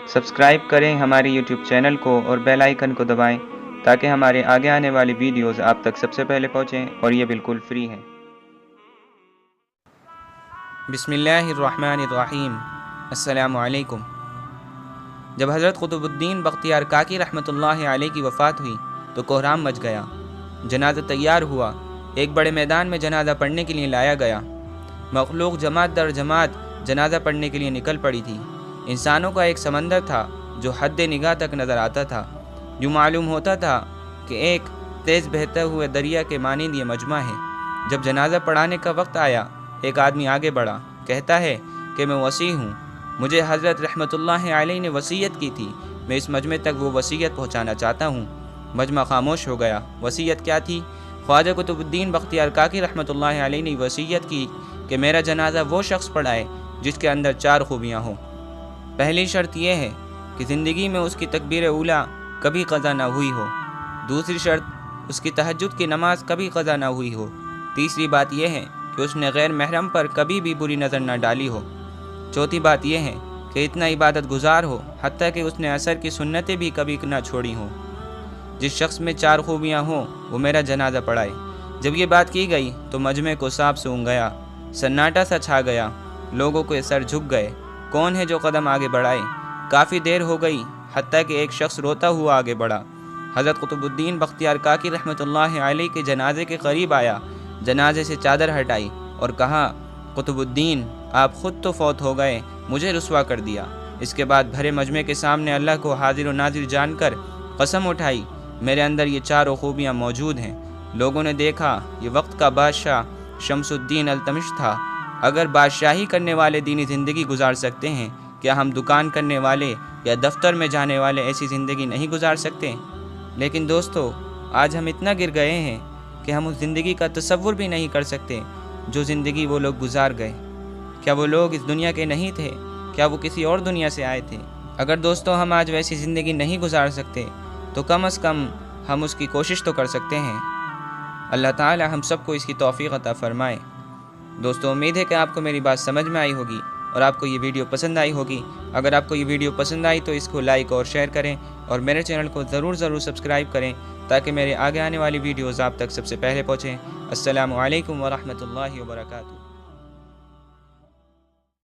Subscribe करें हमारे YouTube channel को और बेल आइकन को दबाएं ताकि हमारे आगे आने वाली वीडियोस आप तक सबसे पहले पहुंचें और ये बिल्कुल फ्री हैं। बिस्मिल्लाहिर्रहमानिर्रहीम। अस्सलामु अलैकुम। जब हज़रत कुतुबुद्दीन बख्तियार काकी रहमतुल्लाहि अलैह की वफ़ात हुई तो कोहराम मच गया। जनाजा तैयार हुआ। एक बड़े मैदान में जनाजा पढ़ने के लिए लाया गया। मखलूक जमात दर जमात जनाजा पढ़ने के लिए निकल पड़ी थी। इंसानों का एक समंदर था जो हद निगाह तक नज़र आता था। यूँ मालूम होता था कि एक तेज़ बहते हुए दरिया के मानिंद ये मजमा है। जब जनाजा पढ़ाने का वक्त आया, एक आदमी आगे बढ़ा, कहता है कि मैं वसी हूँ, मुझे हज़रत रहमतुल्लाहि अलैह ने वसीयत की थी, मैं इस मजमे तक वो वसीयत पहुँचाना चाहता हूँ। मजमा खामोश हो गया। वसीयत क्या थी? ख्वाजा कुतुबुद्दीन बख्तियार काकी रहमतुल्लाहि अलैह ने वसीयत की कि मेरा जनाजा वो शख्स पढ़ाए जिसके अंदर 4 खूबियाँ हों। पहली शर्त यह है कि ज़िंदगी में उसकी तकबीर ऊला कभी क़ज़ा ना हुई हो। दूसरी शर्त, उसकी तहज्जुद की नमाज कभी क़ज़ा ना हुई हो। तीसरी बात यह है कि उसने गैर महरम पर कभी भी बुरी नज़र ना डाली हो। चौथी बात यह है कि इतना इबादत गुजार हो हत्ता कि उसने असर की सुन्नतें भी कभी ना छोड़ी हों। जिस शख्स में 4 खूबियाँ हों वो मेरा जनाजा पढ़ाए। जब ये बात की गई तो मजमे को सांप सूंघ गया, सन्नाटा सा छा गया। लोगों के सर झुक गए। कौन है जो कदम आगे बढ़ाए? काफ़ी देर हो गई हत्ता कि एक शख्स रोता हुआ आगे बढ़ा। हज़रत कुतुबुद्दीन बख्तियार काकी रहमतुल्लाहि अलैह के जनाजे के करीब आया, जनाजे से चादर हटाई और कहा, कुतुबुद्दीन आप ख़ुद तो फौत हो गए, मुझे रुसवा कर दिया। इसके बाद भरे मजमे के सामने अल्लाह को हाजिर व नाजिर जानकर कसम उठाई, मेरे अंदर ये 4 खूबियाँ मौजूद हैं। लोगों ने देखा ये वक्त का बादशाह शमसुद्दीन अल्तमिश था। अगर बादशाही करने वाले दीनी ज़िंदगी गुजार सकते हैं, क्या हम दुकान करने वाले या दफ्तर में जाने वाले ऐसी ज़िंदगी नहीं गुजार सकते? लेकिन दोस्तों, आज हम इतना गिर गए हैं कि हम उस ज़िंदगी का तसव्वुर भी नहीं कर सकते जो ज़िंदगी वो लोग गुजार गए। क्या वो लोग इस दुनिया के नहीं थे? क्या वो किसी और दुनिया से आए थे? अगर दोस्तों हम आज वैसी ज़िंदगी नहीं गुजार सकते तो कम अज़ कम हम उसकी कोशिश तो कर सकते हैं। अल्लाह ताला हम सबको इसकी तौफ़ीक़ अता फ़रमाए। दोस्तों, उम्मीद है कि आपको मेरी बात समझ में आई होगी और आपको ये वीडियो पसंद आई होगी। अगर आपको ये वीडियो पसंद आई तो इसको लाइक और शेयर करें और मेरे चैनल को ज़रूर सब्सक्राइब करें ताकि मेरे आगे आने वाली वीडियोज़ आप तक सबसे पहले पहुँचें। अस्सलामु अलैकुम व रहमतुल्लाहि व बरकातुहू।